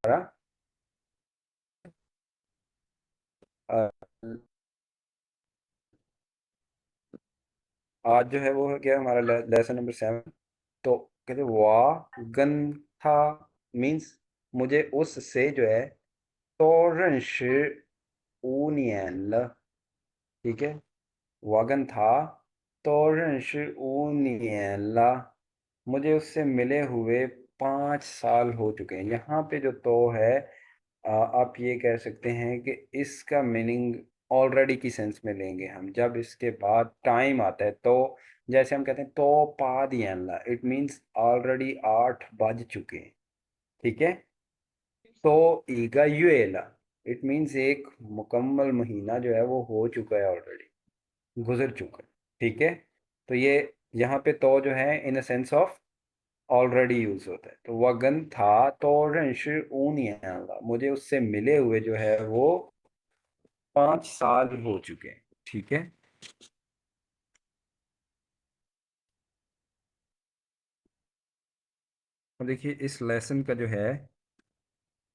हमारा अ, आज जो है वो है क्या, हमारा लेसन नंबर 7। तो कहते वागन था मीन्स मुझे उससे जो है तोरंश ऊनियन, ठीक है। वागन था तोरंश ऊनियन, मुझे उससे मिले हुए 5 साल हो चुके हैं। यहाँ पे जो तो है, आप ये कह सकते हैं कि इसका मीनिंग ऑलरेडी की सेंस में लेंगे हम। जब इसके बाद टाइम आता है तो जैसे हम कहते हैं तो पा दिया, इट मीन्स ऑलरेडी 8 बज चुके हैं, ठीक है। तो ईगा युएला, इट मीन्स एक मुकम्मल महीना जो है वो हो चुका है, ऑलरेडी गुजर चुका है, ठीक है। तो ये यहाँ पे तो जो है in a sense of already use होता है। तो वगन था तोरंश ऊनिया, मुझे उससे मिले हुए जो है वो 5 साल हो चुके हैं, ठीक है। और देखिए इस लेसन का जो है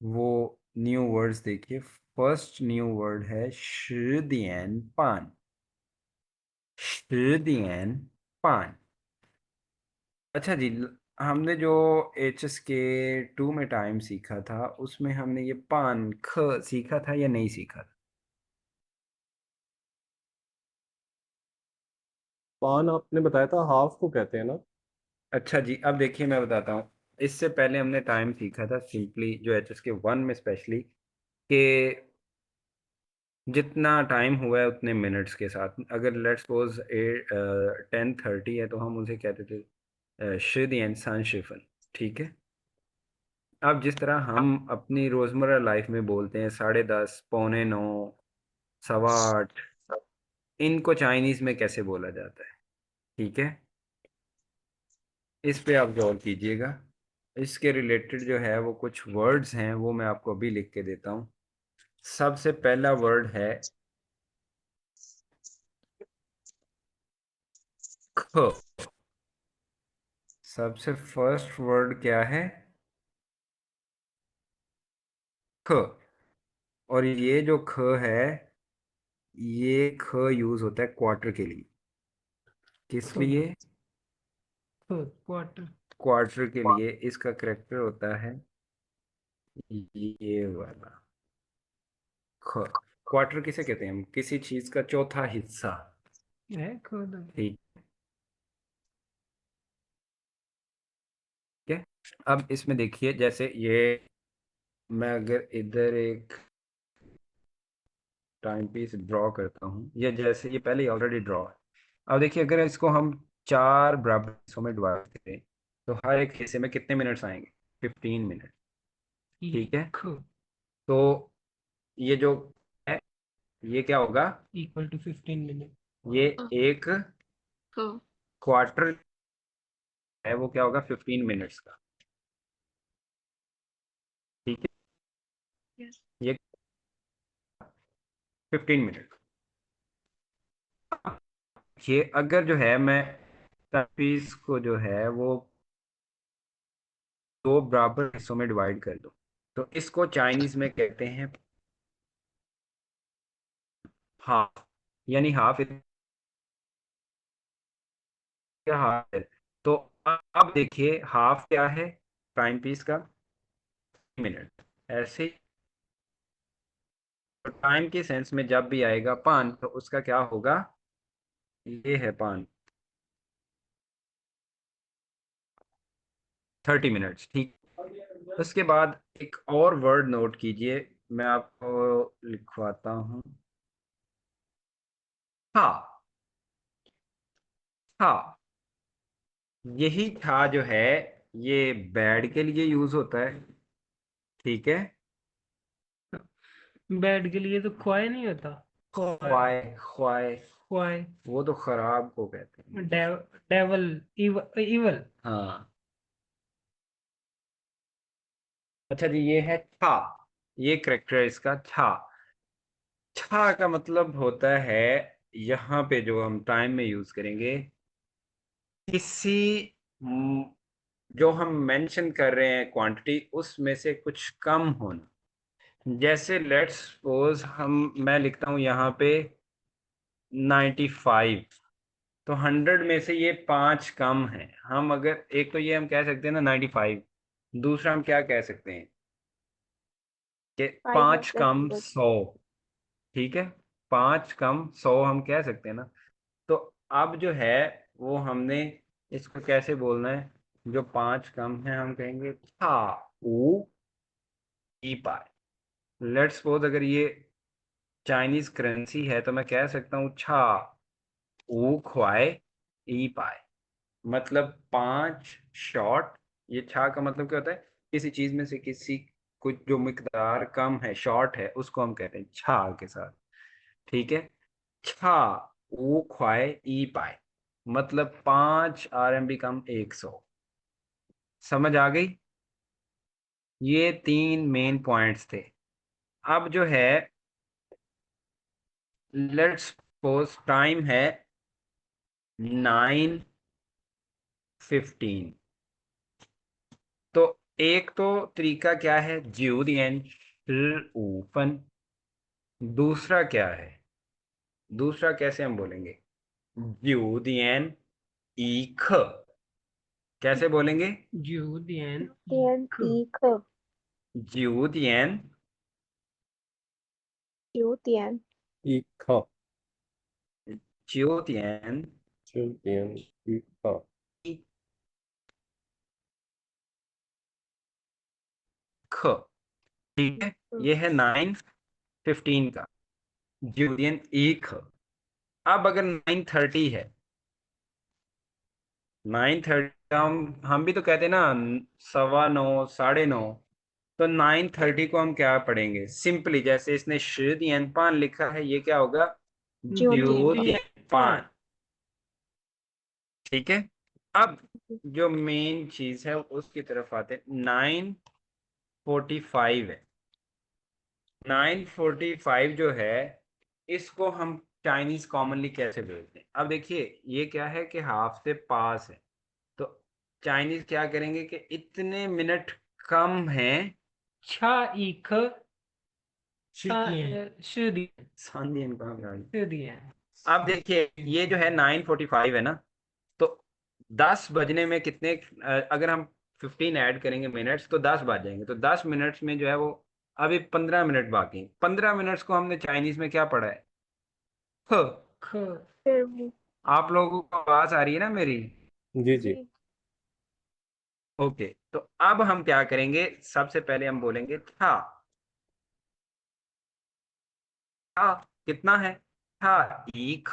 वो न्यू वर्ड्स देखिए। फर्स्ट न्यू वर्ड है शिदियन पान, शिदियन पान। अच्छा जी, हमने जो HSK 2 में टाइम सीखा था उसमें हमने ये पान ख सीखा था या नहीं सीखा था? पान आपने बताया था हाफ को कहते हैं ना। अच्छा जी, अब देखिए मैं बताता हूँ। इससे पहले हमने टाइम सीखा था सिंपली, जो HSK 1 में स्पेशली, कि जितना टाइम हुआ है उतने मिनट्स के साथ, अगर लेट्स सपोज 10:30 है तो हम उसे कहते थे शिद इंसान शिफन, ठीक है। अब जिस तरह हम अपनी रोजमर्रा लाइफ में बोलते हैं 10:30, पौने 9, 8:15, इनको चाइनीज में कैसे बोला जाता है, ठीक है। इस पे आप गौर कीजिएगा। इसके रिलेटेड जो है वो कुछ वर्ड्स हैं, वो मैं आपको अभी लिख के देता हूँ। सबसे पहला वर्ड है ख। सबसे फर्स्ट वर्ड क्या है? ख। और ये जो ख है, ये ख यूज होता है क्वार्टर के लिए। किस लिए? क्वार्टर। क्वार्टर के लिए। इसका करेक्टर होता है ये वाला ख। क्वार्टर किसे कहते हैं हम? किसी चीज का चौथा हिस्सा, है खुद। ठीक है। अब इसमें देखिए, जैसे ये मैं अगर इधर एक टाइम पीस ड्रॉ करता हूँ, ये जैसे ये पहले ही ऑलरेडी ड्रॉ है। अब देखिए अगर इसको हम 4 बराबर हिस्सों में डिवाइड करें तो हर एक हिस्से में कितने मिनट्स आएंगे? 15 मिनट, ठीक है। ख तो ये जो है, ये क्या होगा? Equal to 15 minute. ये एक क्वार्टर है, वो क्या होगा? 15 मिनट्स का, ठीक है। ये 15 मिनट। ये अगर जो है मैं पीस को जो है वो 2 बराबर हिस्सों में डिवाइड कर दूं, तो इसको चाइनीज में कहते हैं हाफ। यानी हाफ, क्या हाफ है? तो अब देखिए हाफ क्या है टाइम पीस का? मिनट। ऐसे ही टाइम के सेंस में जब भी आएगा पान, तो उसका क्या होगा? ये है पान, 30 मिनट्स, ठीक। उसके बाद एक और वर्ड नोट कीजिए, मैं आपको लिखवाता हूँ। हाँ, हाँ। यही था जो है, ये बैड के लिए यूज होता है, ठीक है। बेड के लिए तो ख्वाए नहीं होता। ख्वाए, ख्वाए, ख्वाए। वो तो खराब को कहते हैं। डेवल। इवल। हाँ। अच्छा जी, ये है था। ये करेक्टर है इसका, था। था का मतलब होता है, यहाँ पे जो हम टाइम में यूज करेंगे, किसी जो हम मेंशन कर रहे हैं क्वांटिटी, उसमें से कुछ कम होना। जैसे लेट्स सपोज मैं लिखता हूं यहाँ पे 95, तो 100 में से ये 5 कम है। हम अगर एक तो ये हम कह सकते हैं ना 95, दूसरा हम क्या कह सकते हैं कि 5 कम 500। 100। ठीक है, 5 कम 100 हम कह सकते हैं ना। तो अब जो है वो हमने इसको कैसे बोलना है, जो 5 कम है हम कहेंगे था ऊ ई पाए। लेट्स सपोज अगर ये चाइनीज करेंसी है तो मैं कह सकता हूँ छा ऊ खुआए ई पाए। मतलब 5 शॉट। ये छा का मतलब क्या होता है, किसी चीज में से किसी कुछ जो मिकदार कम है, शॉर्ट है, उसको हम कहते हैं छा के साथ। ठीक है, छा ऊ ख्वाए ई पाए, मतलब 5 RMB कम 100। समझ आ गई? ये 3 मेन पॉइंट्स थे। अब जो है लेट्स सपोज टाइम है 9:15। तो एक तो तरीका क्या है, ज्यूदियन ऊपन। दूसरा क्या है, दूसरा कैसे हम बोलेंगे, ज्यूदियन ईख। कैसे बोलेंगे, Julian टीएन Eek. ईख। ज्यूदियन क्यू टीएन।一靠 ज्यूदियन 9:1靠 ख। ठीक है, ये है 9:15 का ज्यूदियन ईख। अब अगर 9:30 है, 9:30 हम भी तो कहते हैं ना 9:15 9:30। तो 9:30 को हम क्या पढ़ेंगे, सिंपली जैसे इसने शिदियन पान लिखा है, ये क्या होगा, ज्योतियन ज्योतियन पान। ठीक है, अब जो मेन चीज है उसकी तरफ आते हैं। 9:45 है, 9:45 जो है इसको हम चाइनीज कॉमनली कैसे बोलते हैं। अब देखिए ये क्या है कि हाफ से पास है, तो चाइनीज क्या करेंगे कि इतने मिनट कम है। Cha Eek. Julian Julian. सांदियन कहाँ पे आ गई? Julian. अब देखिए ये जो है 9:45 है ना, तो 10 बजने में कितने, अगर हम 15 ऐड करेंगे मिनट्स तो 10 बज जाएंगे। तो 10 मिनट्स में जो है वो अभी 15 मिनट बाकी। 15 मिनट्स को हमने चाइनीज में क्या पढ़ा है, ह। K. फिर वो। आप लोगों को आवाज आ रही है ना मेरी? जी जी जी। ओके, तो अब हम क्या करेंगे, सबसे पहले हम बोलेंगे था। था कितना है, था एक,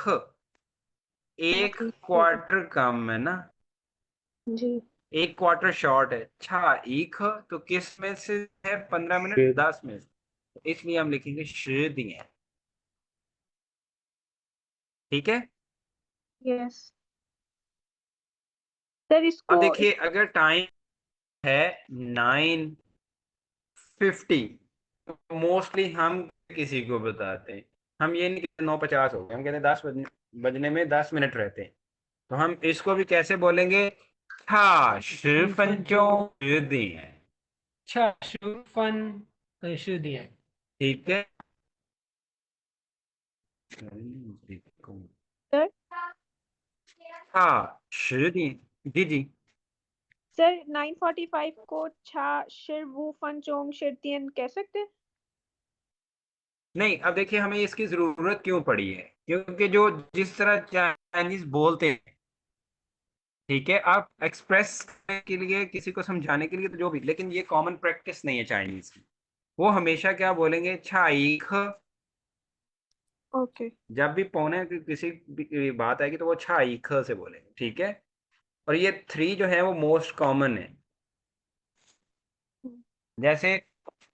एक क्वार्टर कम है ना, जी। एक क्वार्टर शॉर्ट है। छा एक, तो किस में से है, 15 मिनट, 10 में से। तो इसलिए हम लिखेंगे श दिए। ठीक है, यस सर, अब इसको देखिए अगर टाइम है 9:50, तो मोस्टली हम किसी को बताते हैं, हम ये नहीं कहते 9:50 हो गए, हम कहते हैं 10 बजने में 10 मिनट रहते हैं। तो हम इसको भी कैसे बोलेंगे, था शिफंचो दिए। Cha Shu Fun. Julian. ठीक है, सर हाँ शिदी, जी जी। सर 9:45 को छा शिर वू फन चोंग शिरतियन कह सकते हैं। नहीं, अब देखिए हमें इसकी जरूरत क्यों पड़ी है, क्योंकि जो जिस तरह चाइनीज बोलते हैं, ठीक है, आप एक्सप्रेस करने के लिए, किसी को समझाने के लिए तो जो भी, लेकिन ये कॉमन प्रैक्टिस नहीं है चाइनीज की। वो हमेशा क्या बोलेंगे, छाईख। ओके। जब भी पौने की किसी भी बात आएगी तो वो छाईख से बोलेंगे। ठीक है, और ये 3 जो है वो मोस्ट कॉमन है। जैसे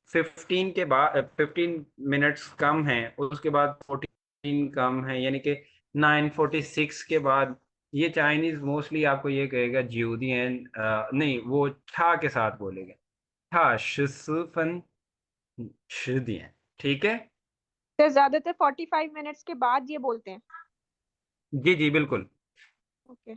15 के बाद 15 मिनट्स कम है, उसके बाद 14 कम है, यानी कि 9:46 के बाद ये चाइनीज मोस्टली आपको ये कहेगा ज्यूदियन, नहीं वो छा के साथ बोलेगा, छा शिसुफन शिदियन। ठीक है, सर ज्यादातर 45 मिनट्स के बाद ये बोलते हैं। जी जी बिल्कुल। ओके।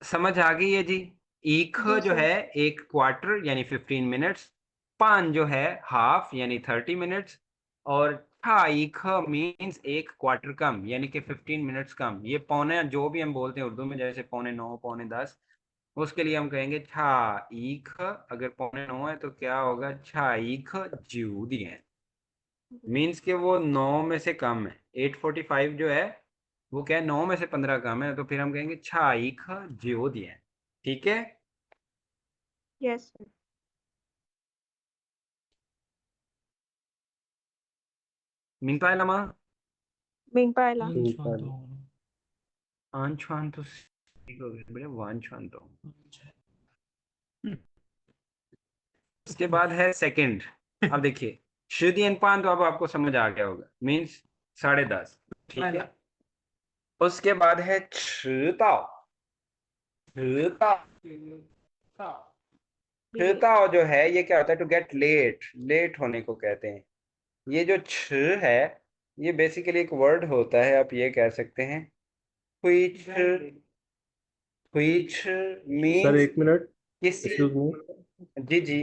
समझ आ गई है जी। ईख जी जो सर। है एक क्वार्टर यानी 15 मिनट्स, पान जो है हाफ यानी 30 मिनट्स, और छा ईख मीन्स एक क्वार्टर कम यानी कि 15 मिनट्स कम। ये पौने जो भी हम बोलते हैं उर्दू में, जैसे पौने 9 पौने 10, उसके लिए हम कहेंगे छा ईख। अगर पौने 9 है तो क्या होगा, छा ईख जीव दिए, मीन्स कि वो 9 में से कम है। 8:45 जो है वो क्या है, 9 में से 15 कम है, तो फिर हम कहेंगे छा ईख जीव दिए। ठीक है। Yes sir. मिंग पाए लमा मिंग पायला। पायला। आन छुआन तो ठीक हो गया, बड़े वान छुआन तो। उसके बाद है सेकंड। अब देखिए शुद्ध पान तो अब आपको समझ आ गया होगा, मीन्स 10:30। ठीक है। उसके बाद है छताओ। छताओ छताओ जो है ये क्या होता है, टू गेट लेट, लेट होने को कहते हैं। ये जो छ है ये बेसिकली एक वर्ड होता है, आप ये कह सकते हैं which which सर means एक मिनट, किसी। Excuse me. जी जी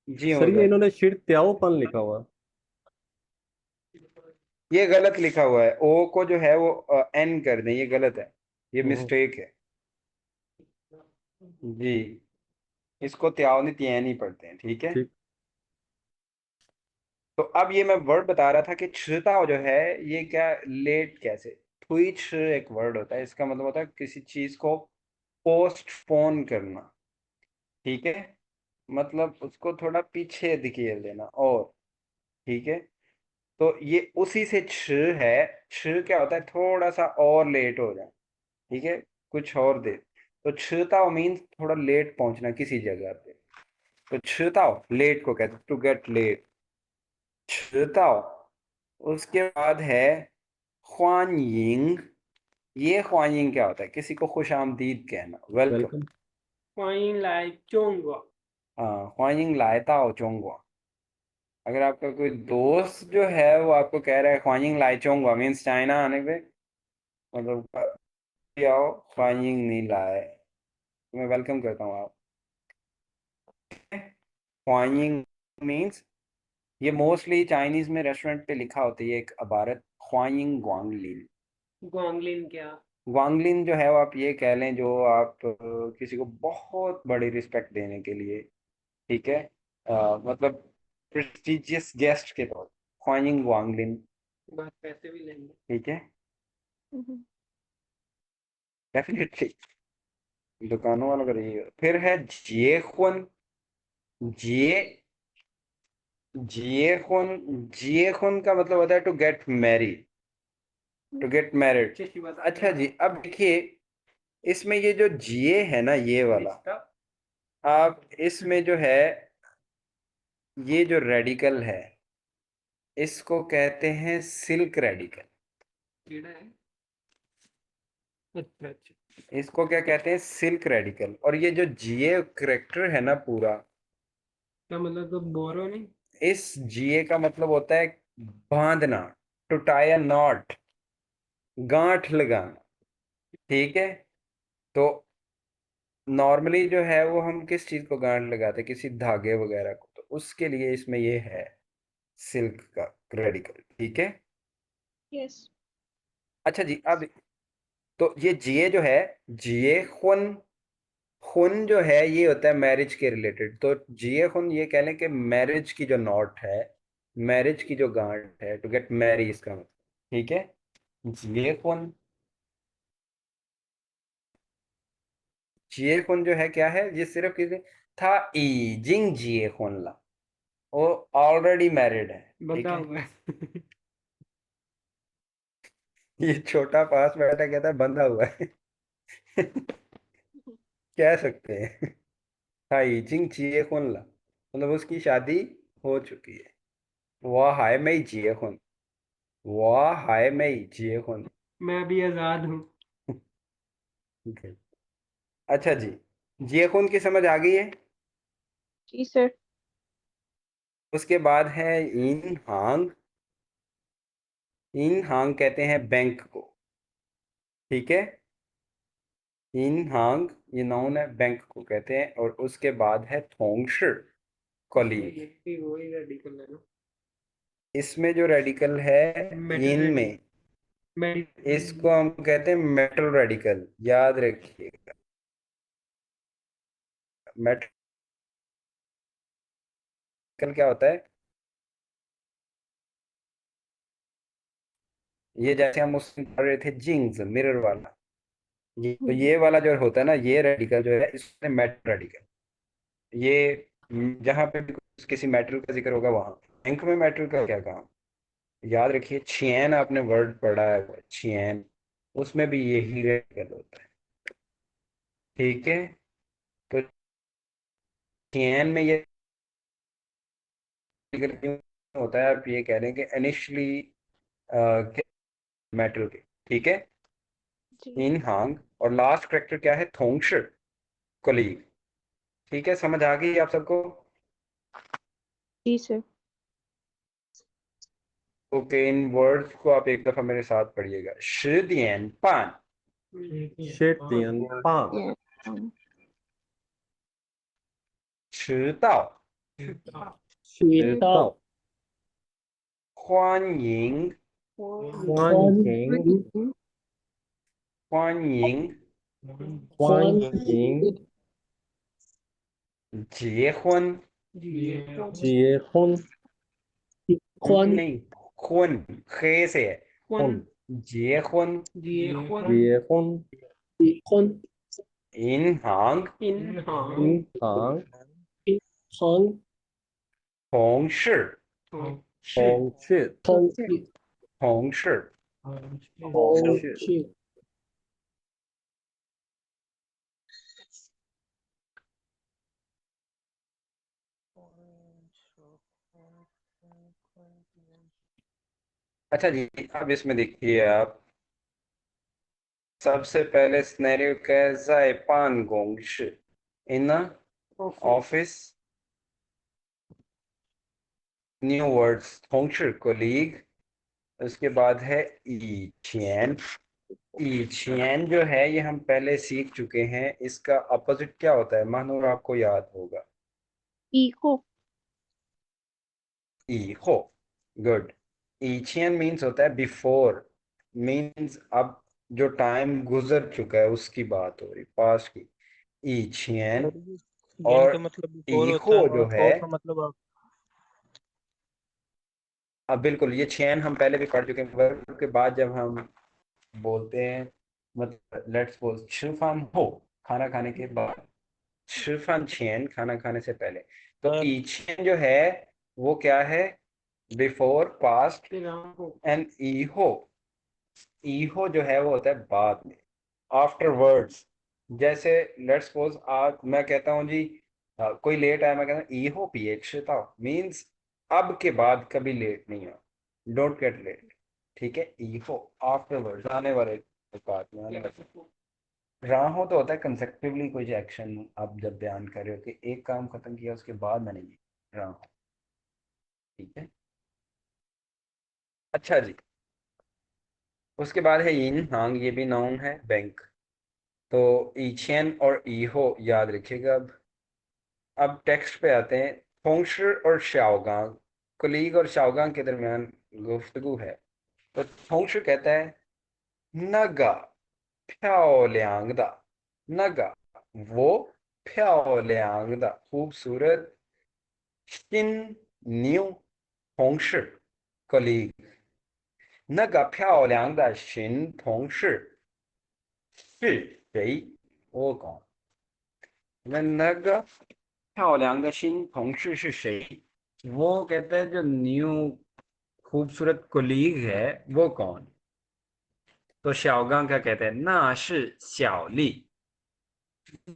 जी सर ये होगा। इन्होंने शिर त्याओपन लिखा हुआ। ये गलत लिखा हुआ है, ओ को जो है वो एन कर दें, ये गलत है, ये हम्म, मिस्टेक है जी। इसको त्यावनी त्यान ही पढ़ते हैं। ठीक है। ठीक। तो अब ये मैं वर्ड बता रहा था कि छताओ जो है ये क्या, लेट कैसे। ट्वीट एक वर्ड होता है, इसका मतलब होता है किसी चीज को पोस्टपोन करना। ठीक है। मतलब उसको थोड़ा पीछे धकेल देना। और ठीक है, तो ये उसी से छ है। छ क्या होता है, थोड़ा सा और लेट हो जाए। ठीक है, कुछ और देर। तो छताओ मीन्स थोड़ा लेट पहुंचना किसी जगह पे। तो छताओ लेट को कहते हैं, टू गेट लेट, छताओ। उसके बाद है ख्वानयिंग। ये ख्वानयिंग क्या होता है, किसी को खुश आमदीद कहना, वेलकम। वेलकम। हाँ, ख्वानयिंग लायताओ चोंगवा। अगर आपका कोई दोस्त जो है वो आपको कह रहा है ख्वानयिंग लाई चोंगवा, मीन्स चाइना आने पे, मतलब आओ ख्वानयिंग नहीं लाए, तो मैं वेलकम करता हूँ आप। ख्वानयिंग मीन्स, ये मोस्टली चाइनीज में रेस्टोरेंट पे लिखा होता है ये एक इबारत, ख्वानयिंग ग्वांगलिन। ग्वांगलिन क्या? ग्वांगलिन जो है वो आप ये कह लें, जो आप किसी को बहुत बड़ी रिस्पेक्ट देने के लिए, ठीक है, मतलब प्रेस्टिजियस गेस्ट के तौर, ख्वानयिंग ग्वांगलिन। बस पैसे भी लेंगे। ठीक है, हम्म। डेफिनेटली दुकानों वालों का यही है। फिर है जिएख्वन। जिए जिएख्वन जिएख्वन का मतलब होता है to get married, to get married. अच्छी बात। अच्छा जी, अब देखिए इसमें ये जो जिए है ना, ये वाला, आप इसमें जो है ये जो रेडिकल है इसको कहते हैं सिल्क रेडिकल। कीड़ा है। अच्छा अच्छा। इसको क्या कहते हैं, सिल्क रेडिकल। और ये जो जीए करेक्टर है ना पूरा, क्या मतलब, तो बोरो नहीं? इस जीए का मतलब होता है बांधना, टू टाई अ नॉट, गांठ लगाना। ठीक है। तो नॉर्मली जो है वो हम किस चीज को गांठ लगाते हैं, किसी धागे वगैरह को, तो उसके लिए इसमें ये है सिल्क का रेडिकल। ठीक है। यस। अच्छा जी, अब तो ये जिए जो है, जिए खुन, खुन जो है ये होता है मैरिज के रिलेटेड। तो जिए खुन ये कह लें कि मैरिज की जो नॉट है, मैरिज की जो गांठ है, टू गेट मैरी इसका मतलब। ठीक है। जिए खुन, जिए खुन जो है क्या है, ये सिर्फ किसी था ई जिंग जिए खुन ला, वो ऑलरेडी मैरिड है। ठीक बंधा है। हुआ है। ये छोटा पास बैठा कहता है बंधा हुआ है। कह सकते हैं हाई जिंग जिए खुन ला, मतलब उसकी शादी हो चुकी है। वाह हाय मई जिए खुन, वाह हाय मई जिए खुन। मैं भी आजाद हूँ। Okay. अच्छा जी, जिए खुन की समझ आ गई है। जी सर। उसके बाद है इन हांग। इन हांग कहते हैं बैंक को। ठीक है। इन हांग ये नाउन है, बैंक को कहते हैं। और उसके बाद है थोंगशी, कॉलीग। ये भी वही रेडिकल है ना। इसमें जो रेडिकल है इन मेटल में, रेडिकल इसको हम कहते हैं मेटल रेडिकल। याद रखिएगा, मेटल क्या होता है? ये जैसे हम उसमें पढ़ रहे थे जिंक्स, मिरर वाला, ये तो ये वाला जो होता है ना, ये रेडिकल जो है इसमें मेटल रेडिकल। ये जहाँ पे भी किसी मेटल का जिक्र होगा वहां। बैंक में मेटल का क्या काम? याद रखिए, चियन आपने वर्ड पढ़ा है, चियन, उसमें भी यही रेडिकल होता है। ठीक है, तो चियन में ये रेडिकल क्यों होता है, आप ये कह रहे हैं कि इनिशियली मेटल के। ठीक है, जी इन हांग, और लास्ट करेक्टर क्या है? थोंगश, कोलीग। ठीक है, समझ आ गई आप सबको? जी सर। ओके, इन वर्ड्स को आप एक दफा मेरे साथ पढ़िएगा। शिदियन पान, 10点半 ये迟到，迟到，欢迎，欢迎欢迎，欢迎结婚，结婚नहीं, खुन, खे से है, 婚 结婚，ये结婚 इन हांग, इन हाँ 银行同事，同事同事，同事अच्छा जी। अब इसमें देखिए आप, सबसे पहले स्नेरियो कैसा है? पान गोंग्श इन ऑफिस, न्यू वर्ड्स, थोंगशर कोलीग। उसके बाद है ई छियन। ई छियन जो है ये हम पहले सीख चुके हैं, इसका अपोजिट क्या होता है मानो आपको याद होगा? इको ई हो, गुड। ई छियन मीन्स होता है बिफोर, मीन्स अब जो टाइम गुजर चुका है उसकी बात हो रही, पास्ट की। ई छियन। सर ये गेन का और मतलब बिफोर होता ईहो है जो और है, फॉर का मतलब आप अब बिल्कुल ये चैन हम पहले भी पढ़ चुके हैं। वर्ब के बाद जब हम बोलते हैं, मतलब लेट्स सपोज शिफान हो, खाना खाने के बाद, शिफान चैन खाना खाने से पहले। तो सर ई चैन जो है वो क्या है? Before, past. एंड ईहो जो है वो होता है बाद में, आफ्टर वर्ड्स। जैसे लेट्स सपोज आज मैं कहता हूँ जी, कोई लेट आया, मैं कहता हूँ ईहो पीएचता, मीन्स अब के बाद कभी लेट नहीं हो, डोंट गेट लेट। ठीक है, ईहो आफ्टर वर्ड्स, आने वाले बात में, आने वाले। राहो तो होता है कंसेक्टिवली कुछ एक्शन आप जब बयान कर रहे हो कि एक काम खत्म किया उसके बाद मैंने ये राहो। ठीक है, अच्छा जी। उसके बाद है इन हांग, ये भी नाउन है, बैंक। तो ईचेन और ईहो याद रखिएगा। अब टेक्स्ट पे आते हैं। थोंगशर और शाओगांग, कुलीग और शाओगांग के दरमियान गुफ्तगू है। तो थोंगशर कहता है नगा प्याओलियांगदा, नगा वो, प्याओलियांगदा खूबसूरत, शिन न्यू थोंगशर कुलीग, नगा प्याओलियांगदा शिन थोंगशर 是谁？我讲，那个漂亮的新同事是谁？वो कहता है जो न्यू खूबसूरत कोलीग है वो कौन? तो शाओगांग क्या कहते हैं? ना是小丽，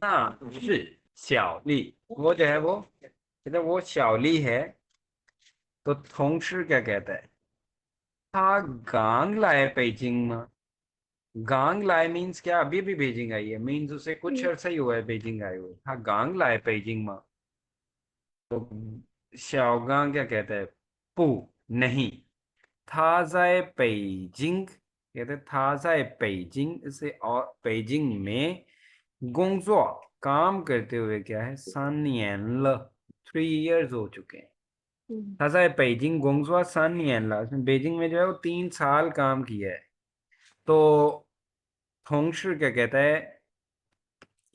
那是小丽। वो जो है वो कहते हैं वो शाओली है। तो थोंगशी क्या कहता है? 他刚来北京吗? गांग लाए मीन्स क्या? अभी भी बीजिंग आई है, मीन्स उसे कुछ अरसा ही हुआ है बीजिंग आए हुए। हाँ, गांग लाए बीजिंग में। तो शाओगांग क्या कहता है? पू, नहीं। था जाए पेजिंग, कहते था जाए पेजिंग, इसे और पेजिंग में गोंगजो काम करते हुए क्या है, 3年了 3 इयर्स हो चुके हैं। 他在北京工作3年了, बेजिंग में जो है वो 3 साल काम किया है। तो 同事 क्या कहता है,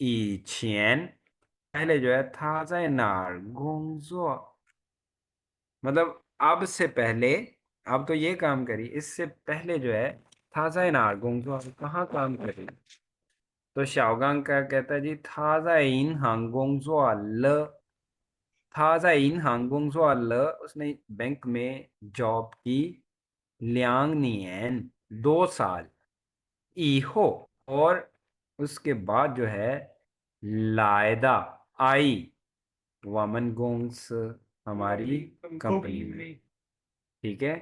以前 पहले जो है 他在哪儿工作, मतलब अब से पहले, अब तो ये काम करी, इससे पहले जो है 他在哪儿工作 कहाँ काम करी। तो शाओगांग का कहता है जी 他在银行工作了他在银行工作了 उसने बैंक में जॉब की 2年 2 साल 以后 और उसके बाद जो है लायदा आई वामन गोंग्स हमारी कंपनी में, ठीक है।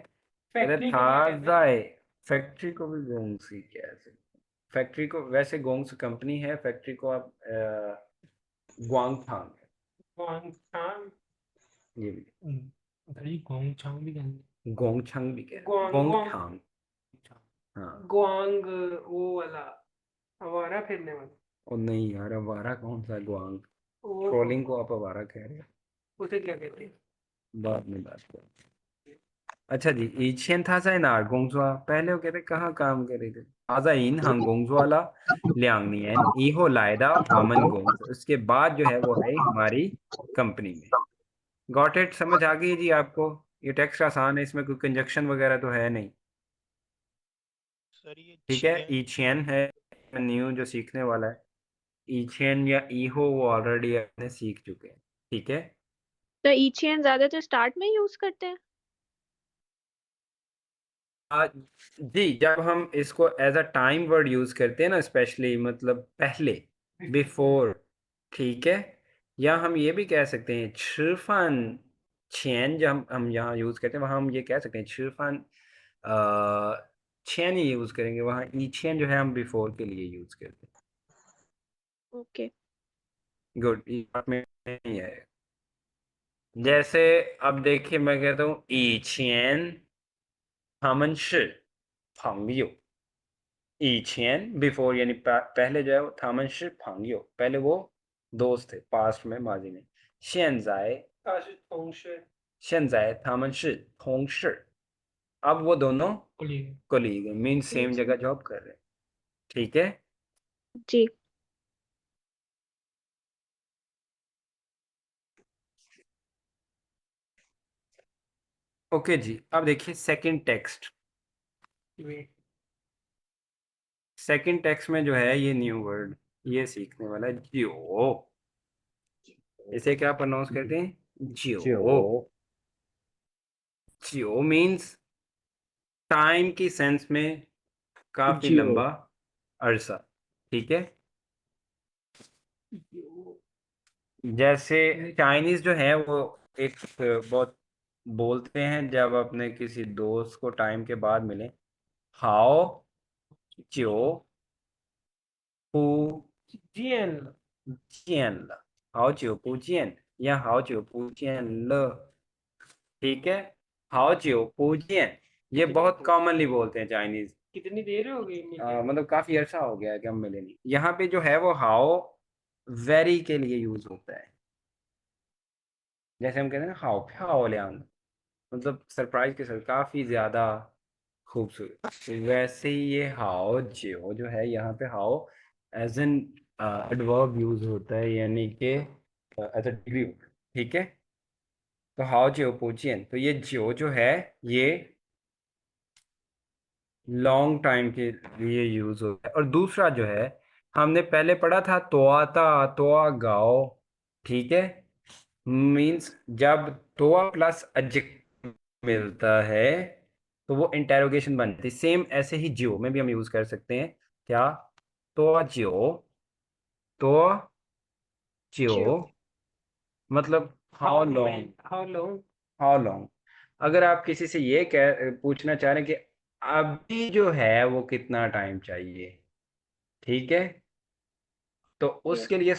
फैक्ट्री को क्या कहते हैं? थाजाए फैक्ट्री को भी गोंग्स ही कह सकते हैं। फैक्ट्री को वैसे गोंग्स कंपनी है, फैक्ट्री को आप ग्वांगथांग, ग्वांगथांग ये भी भाई गोंगचांग भी कहते गोंगछंग भी कह ग्वांग गोंगथांग, हाँ। ग्वांग वो वाला हमारा फिरने वाला और नहीं यार, अवारा कौन सा ग्वांग, वो ट्रोलिंग को आप अवारा कह रहे हैं, उसे क्या कहते हैं? बाद में बात करें। अच्छा जी, इछेन था साइ नार गोंगजुआ, पहले वो कहते कहाँ काम कर रहे थे, आजा इन हांग गोंगजुआला लियांग नियन इहो लायदा वामन गोंग, उसके बाद जो है वो है हमारी कंपनी में। गॉट इट, समझ आ गई जी आपको। ये टेक्स्ट आसान है, इसमें कोई कंजक्शन वगैरह तो है नहीं, सर ये ठीक है। छियन इछेन है न्यू जो सीखने वाला है, इछेन या इहो वो ऑलरेडी आपने सीख चुके हैं, ठीक है। तो ईचेन ज्यादातर स्टार्ट में यूज करते हैं। जी, जब हम इसको as a time word use करते हैं ना, स्पेशली मतलब पहले, बिफोर, ठीक है। या हम ये भी कह सकते हैं छिफान छेन, जब हम यहाँ यूज करते हैं वहाँ हम ये कह सकते हैं छिफान छेन ही यूज करेंगे, वहाँ ई छेन जो है हम बिफोर के लिए यूज करते ओके। हैं। गुड, ये बात में नहीं है। जैसे अब देखिए मैं कहता हूँ ई छेन 他们是朋友 इछेन बिफोर यानी पहले जो है वो 他们是朋友 पहले वो दोस्त थे, पास्ट में, माजी में। 现在他是同事他们是同事 अब वो दोनों कुलीग कोलीग मीन सेम जगह जॉब कर रहे हैं, ठीक है। जी। ओके जी, अब देखिए सेकंड टेक्स्ट। में सेकंड टेक्स्ट में जो है ये न्यू वर्ड ये सीखने वाला है, जियो। इसे क्या प्रोनाउंस करते हैं, जियो। जो जियो मीन्स टाइम की सेंस में काफी जियो लंबा अरसा, ठीक है। जैसे चाइनीज जो है वो एक बहुत बोलते हैं जब अपने किसी दोस्त को टाइम के बाद मिले, हाओ चियो पू जियन जियन ल, हाओ चियो पू जियन या हाओ चियो पू जियन ल, ठीक है। हाओ चियो पू जियन ये बहुत कॉमनली बोलते हैं चाइनीज, कितनी देर हो गई मिले? मतलब काफी अरसा हो गया है कि हम मिले नहीं। यहाँ पे जो है वो हाओ वेरी के लिए यूज होता है, जैसे हम कहते हैं ना हाओ फ्याओ ल्यांग, मतलब सरप्राइज के साथ काफी ज्यादा खूबसूरत। वैसे ही ये हाओ जियो जो है यहाँ पे हाओ एज एन एडवर्ब यूज होता है, यानी कि एज अ डिग्री, ठीक है। तो हाओ जियो पूछिए, तो ये जियो जो है ये लॉन्ग टाइम के लिए यूज होता है। और दूसरा जो है हमने पहले पढ़ा था तोआता तोआ गाओ, ठीक है, मींस जब तोआ प्लस एडजेक्टिव मिलता है तो वो इंटेरोगेशन बनती है। सेम ऐसे ही जियो में भी हम यूज कर सकते हैं, क्या, तोआ जियो, तो जियो मतलब how long, how long? How long. अगर आप किसी से ये कह पूछना चाह रहे हैं कि अभी जो है वो कितना टाइम चाहिए, ठीक है, तो उसके लिए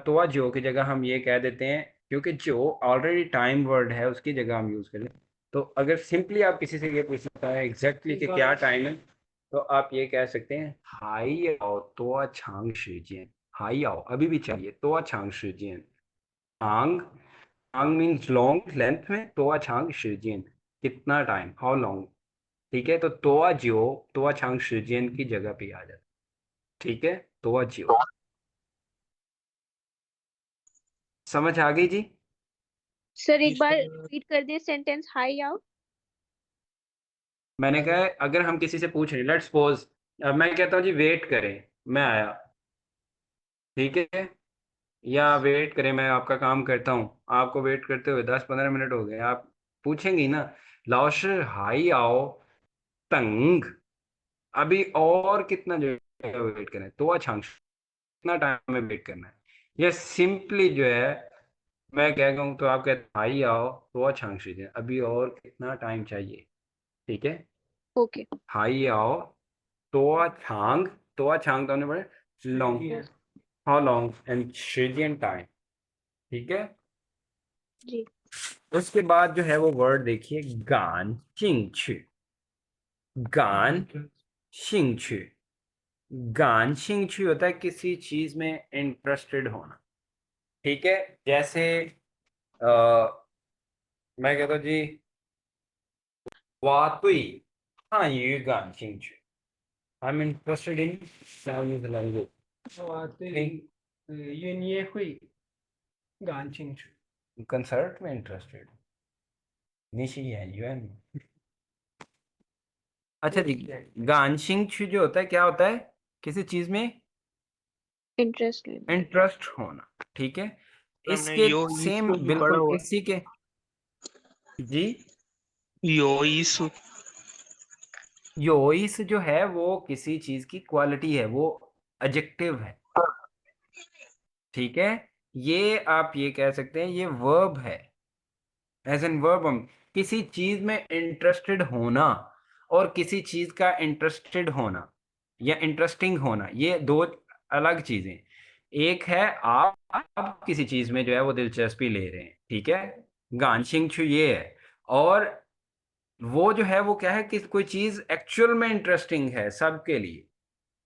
तोआ जो की जगह हम ये कह देते हैं, क्योंकि जो ऑलरेडी टाइम वर्ड है उसकी जगह हम यूज करें। तो अगर सिंपली आप किसी से ये पूछना चाहें एग्जैक्टली कि क्या टाइम है, तो आप ये कह सकते हैं हाई और तोआ छांग शीजिए, हाई आओ अभी भी चाहिए, तो छांग शिजियन। आंग, आंग मीन्स लॉन्ग, लेंथ में, तो छांग शिजियन कितना टाइम, हाउ लॉन्ग। ठीक है, तो तोआ जियो तोआ छांग शिजियन की जगह पे आ जाता। ठीक है, तोआ जियो। समझ आ गई जी? सर जी एक बार सर। रिपीट कर दिए सेंटेंस, हाई आउट। मैंने कहा अगर हम किसी से पूछ रहे, लेट्स सपोज मैं कहता हूँ जी वेट करें, मैं आया, ठीक है, या वेट करें, मैं आपका काम करता हूँ, आपको वेट करते हुए 10-15 मिनट हो गए, आप पूछेंगी ना, लाओश हाई आओ तंग, अभी और कितना जो है वेट करना है, तो अच्छा कितना टाइम में वेट करना है। ये सिंपली जो है मैं कह रहा हूँ, तो आप कहते हैं भाई आओ तो अच्छा अभी और कितना टाइम चाहिए। ठीक है, ओके। हाई आओ तो छांग तो हमने पढ़े लॉन्ग, हाउ लॉन्ग एंड शिजियन टाइम। ठीक है, जी। उसके बाद जो है वो वर्ड देखिए गान चिंच, गान शिंच। गान शिंच होता है किसी चीज में इंटरेस्टेड होना। ठीक है, जैसे मैं कहता हूँ जी 我对汉语感兴趣，I'm interested in Chinese language。我对音乐会感兴趣。कंसर्ट में इंटरेस्टेड, निशी演员। अच्छा जी, गानशिंग जो होता है क्या होता है, किसी चीज में इंटरेस्ट लेना। इंटरेस्ट होना। ठीक है, हमने इसके यो सेम ईसु भी पढ़ा बिल्कुल हुआ है। इसी के जी। यो ईसु। योइस जो है वो किसी चीज की क्वालिटी है, वो एडजेक्टिव है। ठीक है, ये आप ये कह सकते हैं ये वर्ब है, एज एन वर्ब। हम किसी चीज में इंटरेस्टेड होना और किसी चीज का इंटरेस्टेड होना या इंटरेस्टिंग होना, ये दो अलग चीजें। एक है आप किसी चीज में जो है वो दिलचस्पी ले रहे हैं, ठीक है, गानशिंग छू ये है। और वो जो है वो क्या है कि कोई चीज एक्चुअल में इंटरेस्टिंग है सबके लिए।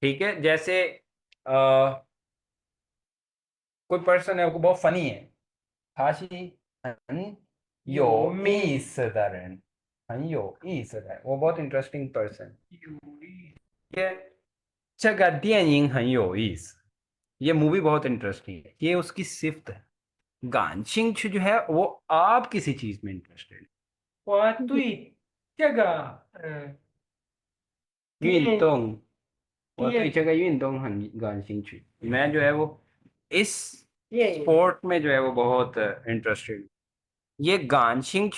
ठीक है, जैसे कोई पर्सन है वो बहुत फनी है, 他是很有意思的人，很有意思的人，वो बहुत इंटरेस्टिंग पर्सन। ये这个电影很有意思，ये मूवी बहुत इंटरेस्टिंग है, ये उसकी सिफ्त है। गानशिंग जो है वो आप किसी चीज में इंटरेस्टेड 我对这个电运动，我对电这个运动很感兴趣，मैं जो है वो इस 电影 स्पोर्ट में जो है वो बहुत इंटरेस्टेड। ये गानशिंग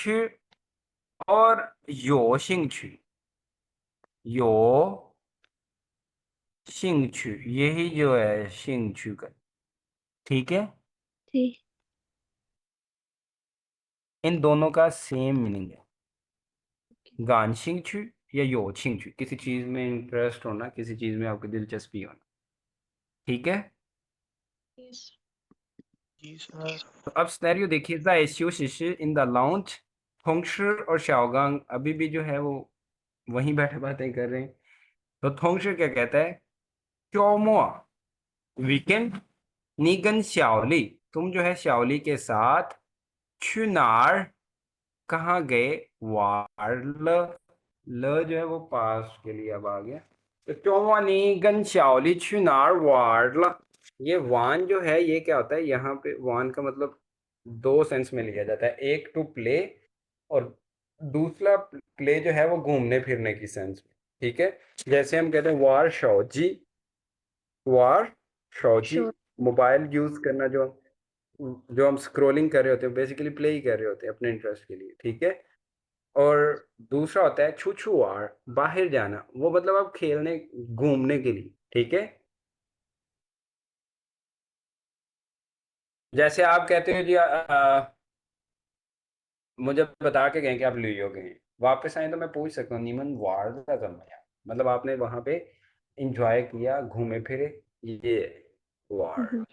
और योशिंग, यो शिंगचू, यही जो है शिंगचू का। ठीक है, जी। इन दोनों का सेम मीनिंग है, गान शिंगचू या यो शिंगचू, किसी चीज में इंटरेस्ट होना, किसी चीज में आपकी दिलचस्पी होना। ठीक है, यस। जी सर। तो अब सिनेरियो देखिए, ज़ाए शिशि इन द लाउंज, थोंगशर और शाओगांग अभी भी जो है वो वहीं बैठे बातें कर रहे हैं। तो थोंगशर क्या कहता है, चौमुआ वीकेंड, निगन श्याओली, तुम जो है श्याओली के साथ, चुनार कहाँ गए, वार्ल, ल जो है वो पास के लिए अब आ गया। तो चौवानी गन श्याओली चुनार वार्ल, ये वान जो है ये क्या होता है, यहाँ पे वान का मतलब दो सेंस में लिया जाता है, एक टू प्ले और दूसरा प्ले जो है वो घूमने फिरने की सेंस में। ठीक है, जैसे हम कहते हैं वार शौजी, वार शौजी, श्योर। मोबाइल यूज करना, जो हम स्क्रॉलिंग कर रहे होते हैं बेसिकली प्ले ही कर रहे होते हैं अपने इंटरेस्ट के लिए। ठीक है, और दूसरा होता है छुछुआर, बाहर जाना, वो मतलब आप खेलने घूमने के लिए। ठीक है, जैसे आप कहते हो जी मुझे बता के गए कि आप लियो गए, वापस आए तो मैं पूछ सकता हूँ नीमन वार का समय, मतलब आपने वहां पे इंजॉय किया, घूमे फिरे, ये वार।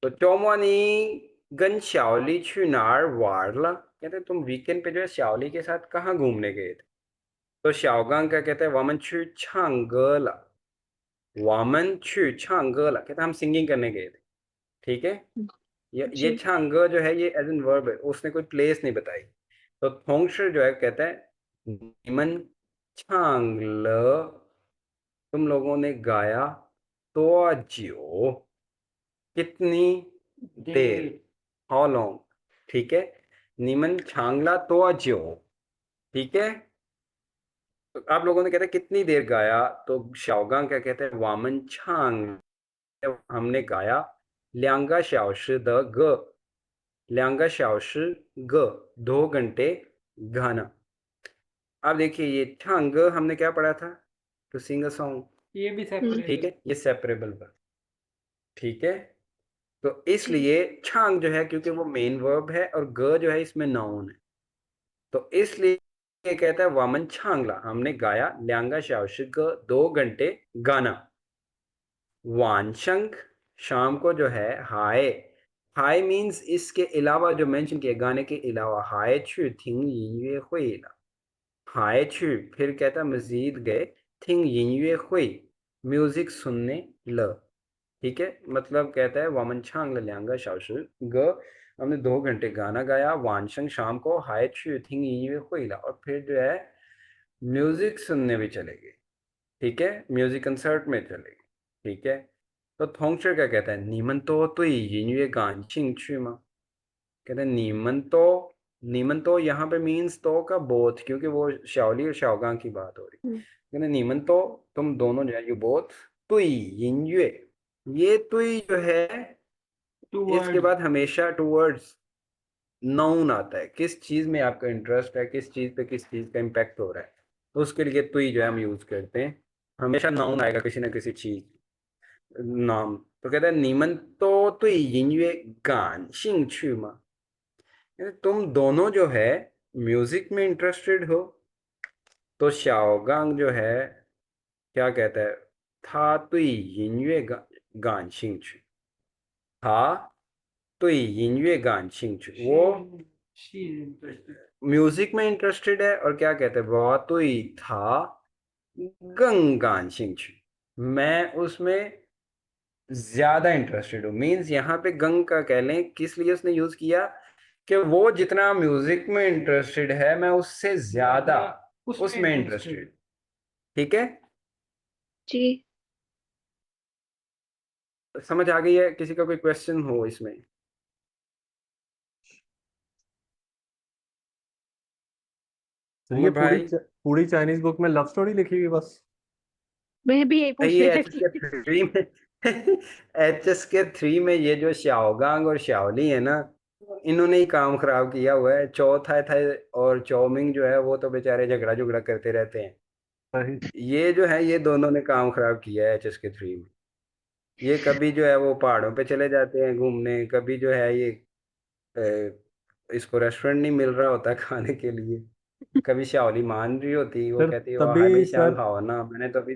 तो चौमनी गन श्याओली去哪儿玩了, कहते तुम वीकेंड पे जो है श्याओली के साथ कहाँ घूमने गए थे। तो श्याओगांग क्या कहते हैं, 我们去唱歌了 वामन छु छांगला, कहते हम सिंगिंग करने गए थे, ठीक है। ये जी छांग जो है ये एज एन वर्ब है, उसने कोई प्लेस नहीं बताई। तो थोंगशि जो है कहता है निमन छांगल, तुम लोगों ने गाया तो जियो, कितनी देर, देर हाउ लॉन्ग, ठीक है। निमन छांगला तो जियो, ठीक है। तो आप लोगों ने कहते हैं कितनी देर गाया, तो शाओगांग क्या कहते हैं, वामन छांग, हमने गाया, ल्यांगा शाओशी द ग, ल्यांगा शाओशी ग, 2 घंटे गाना। अब देखिए ये छांग हमने क्या पढ़ा था, टू सिंग अ सॉन्ग, ये भी ठीक सेपरेट है, ये सेपरेबल वर्ब, ठीक है। तो जी इसलिए छांग जो है क्योंकि वो मेन वर्ब है और ग जो है इसमें नाउन है, तो इसलिए ये कहता है वामन छांगला, हमने गाया, ल्यांगा शाओशी ग, 2 घंटे गाना। वानशंक, शाम को जो है, हाय, हाय मीन्स इसके अलावा जो मेंशन किया गाने के अलावा, हाय छु थिंग यिनये हुई ला, हाय छु, फिर कहता मजीद गए, थिंग यिनये हुई, म्यूजिक सुनने ल, ठीक है। मतलब कहता है वामन छांग ल्यांगा शाओशु ग, हमने 2 घंटे गाना गाया, वानशंग शाम को, हाय छु थिंग यिनये हुई ला, और फिर जो है म्यूजिक सुनने भी चले गए, ठीक है, म्यूजिक कंसर्ट में चले गए, ठीक है। तो थोंगशर क्या कहता है, नीमन तो तुई यिनये गान छिंग छु मा, कहते हैं नीमन तो यहाँ पे मीन्स तो का बोथ, क्योंकि वो शाओली और शाओगांग की बात हो रही, कहते हैं नीमन तो तुम दोनों जो है, यू बोथ, तुई यिनये, ये तुई जो है टू इसके वर्ड बाद हमेशा टूवर्ड्स नाउन आता है, किस चीज में आपका इंटरेस्ट है, किस चीज पे किस चीज का इम्पैक्ट हो रहा है, तो उसके लिए तुई जो है हम यूज करते हैं, हमेशा नाउन आएगा किसी ना किसी चीज नाम। तो कहता है नीमन तो तुई यिनये गान शिंग छु मा, तुम दोनों जो है म्यूजिक में इंटरेस्टेड हो। तो शाओगांग जो है क्या कहता है, था तुई यिनये गान शिंग छु, था तुई यिनये गान शिंग छु, वो शी इंटरेस्टेड म्यूजिक में इंटरेस्टेड है, और क्या कहते हैं, वो तुई था गंगान शिंग छु, मैं उसमें ज्यादा इंटरेस्टेड हूँ। मीन्स यहाँ पे गंग का कह लें किस लिए उसने यूज किया, कि वो जितना म्यूजिक में इंटरेस्टेड है मैं उससे ज्यादा उसमें इंटरेस्टेड, ठीक है। जी समझ आ गई है, किसी का कोई क्वेश्चन हो इसमें। तो ये उमर भाई, पूरी चाइनीज बुक में लव स्टोरी लिखी हुई बस। मैं भी यही पूछने ये एच एस लगी के थ्री में एच एस के 3 में ये जो शाओगांग और शाओली है ना, इन्होंने ही काम खराब किया हुआ है। चौ था और चौमिंग जो है वो तो बेचारे झगड़ा झगड़ा करते रहते हैं। सही। ये जो है ये दोनों ने काम खराब किया है एच एस के 3 में। ये कभी जो है वो पहाड़ों पे चले जाते हैं घूमने, कभी जो है ये इसको रेस्टोरेंट नहीं मिल रहा होता खाने के लिए, कभी शाओली मान रही होती, वो सर कहती है वो हाय तभी मेरी शान सर खाओ ना, मैंने तो अभी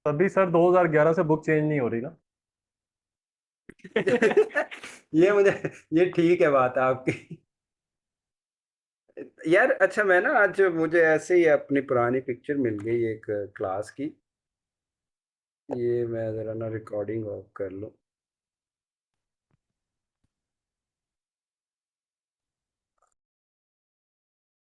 तभी सर 2011 से बुक चेंज नहीं हो रही ना। ये मुझे, ये ठीक है बात आपकी यार। अच्छा मैं ना आज मुझे ऐसे ही अपनी पुरानी पिक्चर मिल गई एक क्लास की, ये मैं जरा ना रिकॉर्डिंग ऑफ कर लूँ।